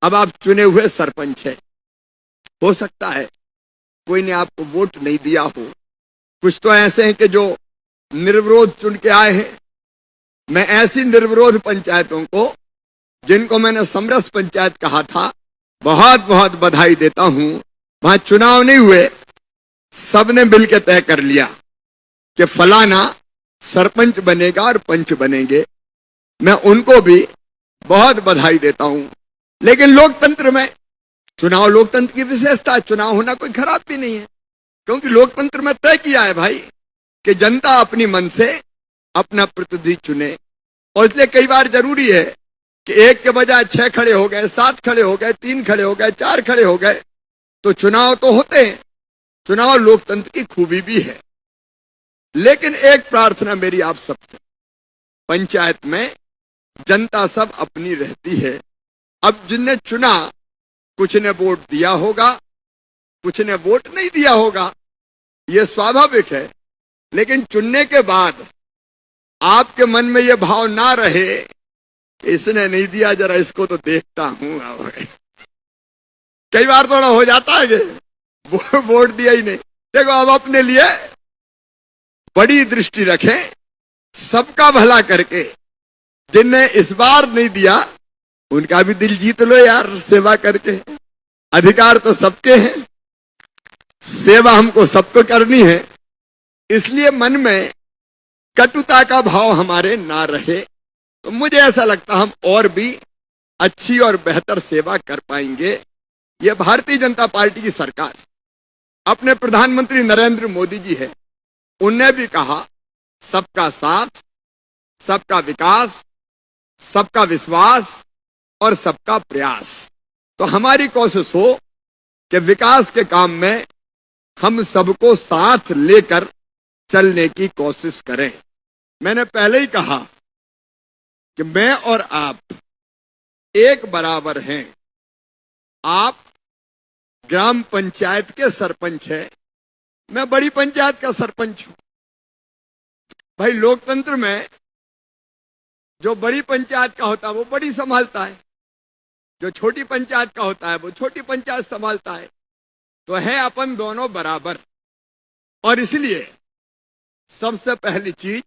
अब आप चुने हुए सरपंच हैं। हो सकता है कोई ने आपको वोट नहीं दिया हो, कुछ तो ऐसे हैं कि जो निर्विरोध चुन के आए हैं। मैं ऐसी निर्विरोध पंचायतों को, जिनको मैंने समरस पंचायत कहा था, बहुत बहुत बधाई देता हूं। वहां चुनाव नहीं हुए, सबने मिलकर तय कर लिया कि फलाना सरपंच बनेगा और पंच बनेंगे। मैं उनको भी बहुत बधाई देता हूं। लेकिन लोकतंत्र में चुनाव, लोकतंत्र की विशेषता, चुनाव होना कोई खराब भी नहीं है, क्योंकि लोकतंत्र में तय किया है भाई कि जनता अपनी मन से अपना प्रतिनिधि चुने। और इसलिए कई बार जरूरी है कि एक के बजाय 6 खड़े हो गए, 7 खड़े हो गए, 3 खड़े हो गए, 4 खड़े हो गए, तो चुनाव तो होते हैं। चुनाव लोकतंत्र की खूबी भी है। लेकिन एक प्रार्थना मेरी आप सबसे, पंचायत में जनता सब अपनी रहती है। अब जिनने चुना, कुछ ने वोट दिया होगा, कुछ ने वोट नहीं दिया होगा, यह स्वाभाविक है। लेकिन चुनने के बाद आपके मन में यह भाव ना रहे, इसने नहीं दिया, जरा इसको तो देखता हूं। कई बार थोड़ा हो जाता है कि वोट दिया ही नहीं। देखो, अब अपने लिए बड़ी दृष्टि रखें, सबका भला करके। जिनने इस बार नहीं दिया, उनका भी दिल जीत लो यार, सेवा करके। अधिकार तो सबके हैं, सेवा हमको सबको करनी है। इसलिए मन में कटुता का भाव हमारे ना रहे, तो मुझे ऐसा लगता हम और भी अच्छी और बेहतर सेवा कर पाएंगे। यह भारतीय जनता पार्टी की सरकार, अपने प्रधानमंत्री नरेंद्र मोदी जी है, उनने भी कहा सबका साथ, सबका विकास, सबका विश्वास और सबका प्रयास। तो हमारी कोशिश हो कि विकास के काम में हम सबको साथ लेकर चलने की कोशिश करें। मैंने पहले ही कहा कि मैं और आप एक बराबर हैं। आप ग्राम पंचायत के सरपंच हैं, मैं बड़ी पंचायत का सरपंच हूं। भाई, लोकतंत्र में जो बड़ी पंचायत का होता है वो बड़ी संभालता है, जो छोटी पंचायत का होता है वो छोटी पंचायत संभालता है। तो है अपन दोनों बराबर। और इसलिए सबसे पहली चीज,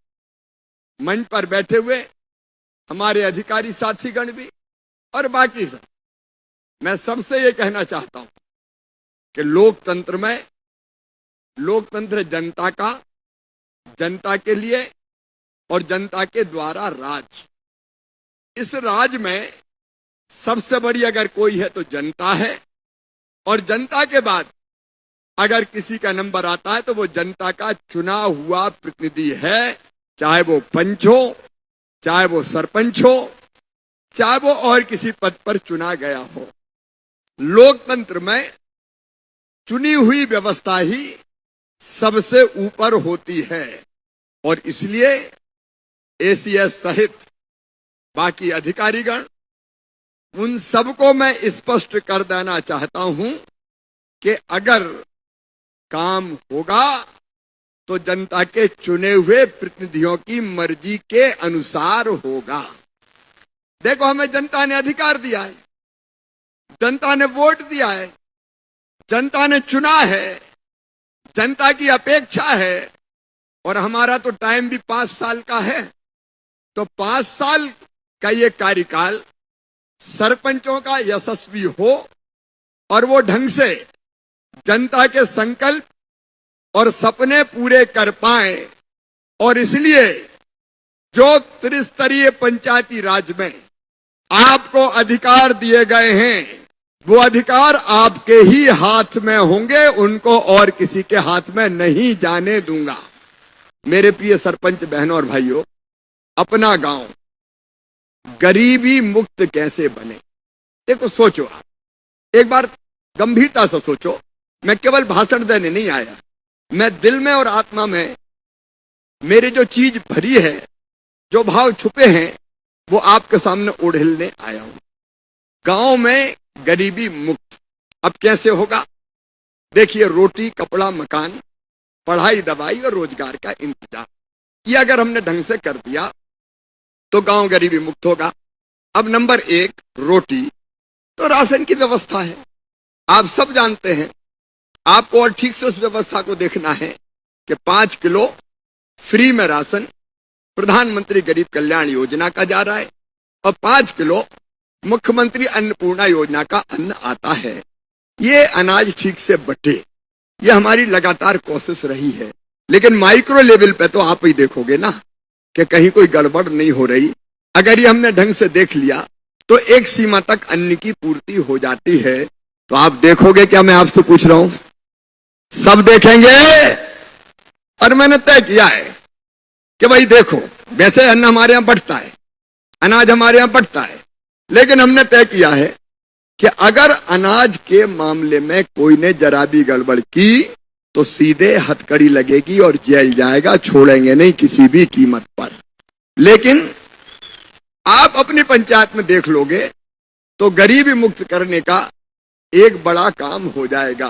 मंच पर बैठे हुए हमारे अधिकारी साथीगण भी और बाकी सब, मैं सबसे ये कहना चाहता हूं कि लोकतंत्र में, लोकतंत्र जनता का, जनता के लिए और जनता के द्वारा राज। इस राज में सबसे बड़ी अगर कोई है तो जनता है, और जनता के बाद अगर किसी का नंबर आता है तो वो जनता का चुना हुआ प्रतिनिधि है, चाहे वो पंच हो, चाहे वो सरपंच हो, चाहे वो और किसी पद पर चुना गया हो। लोकतंत्र में चुनी हुई व्यवस्था ही सबसे ऊपर होती है। और इसलिए एसीएस सहित बाकी अधिकारीगण, उन सबको मैं स्पष्ट कर देना चाहता हूं कि अगर काम होगा तो जनता के चुने हुए प्रतिनिधियों की मर्जी के अनुसार होगा। देखो, हमें जनता ने अधिकार दिया है, जनता ने वोट दिया है, जनता ने चुना है, जनता की अपेक्षा है। और हमारा तो टाइम भी 5 साल का है, तो 5 साल का ये कार्यकाल सरपंचों का यशस्वी हो और वो ढंग से जनता के संकल्प और सपने पूरे कर पाए। और इसलिए जो त्रिस्तरीय पंचायती राज में आपको अधिकार दिए गए हैं, वो अधिकार आपके ही हाथ में होंगे, उनको और किसी के हाथ में नहीं जाने दूंगा। मेरे प्रिय सरपंच बहनों और भाइयों, अपना गांव गरीबी मुक्त कैसे बने, देखो सोचो, आप एक बार गंभीरता से सोचो। मैं केवल भाषण देने नहीं आया, मैं दिल में और आत्मा में मेरे जो चीज भरी है, जो भाव छुपे हैं, वो आपके सामने उड़ेलने आया हूं। गांव में गरीबी मुक्त अब कैसे होगा? देखिए, रोटी, कपड़ा, मकान, पढ़ाई, दवाई और रोजगार का इंतजाम, ये अगर हमने ढंग से कर दिया तो गांव गरीबी मुक्त होगा। अब नंबर 1 रोटी, तो राशन की व्यवस्था है, आप सब जानते हैं। आपको और ठीक से उस व्यवस्था को देखना है कि 5 किलो फ्री में राशन प्रधानमंत्री गरीब कल्याण योजना का जा रहा है और 5 किलो मुख्यमंत्री अन्नपूर्णा योजना का अन्न आता है। ये अनाज ठीक से बटे, ये हमारी लगातार कोशिश रही है। लेकिन माइक्रो लेवल पे तो आप ही देखोगे ना कि कहीं कोई गड़बड़ नहीं हो रही। अगर ये हमने ढंग से देख लिया तो एक सीमा तक अन्न की पूर्ति हो जाती है। तो आप देखोगे क्या मैं आपसे पूछ रहा हूं, सब देखेंगे। और मैंने तय किया है कि भाई देखो, वैसे अन्न हमारे यहां बढ़ता है, अनाज हमारे यहां बढ़ता है, लेकिन हमने तय किया है कि अगर अनाज के मामले में कोई ने जरा भी गड़बड़ की तो सीधे हथकड़ी लगेगी और जेल जाएगा, छोड़ेंगे नहीं किसी भी कीमत पर। लेकिन आप अपनी पंचायत में देख लोगे तो गरीबी मुक्त करने का एक बड़ा काम हो जाएगा।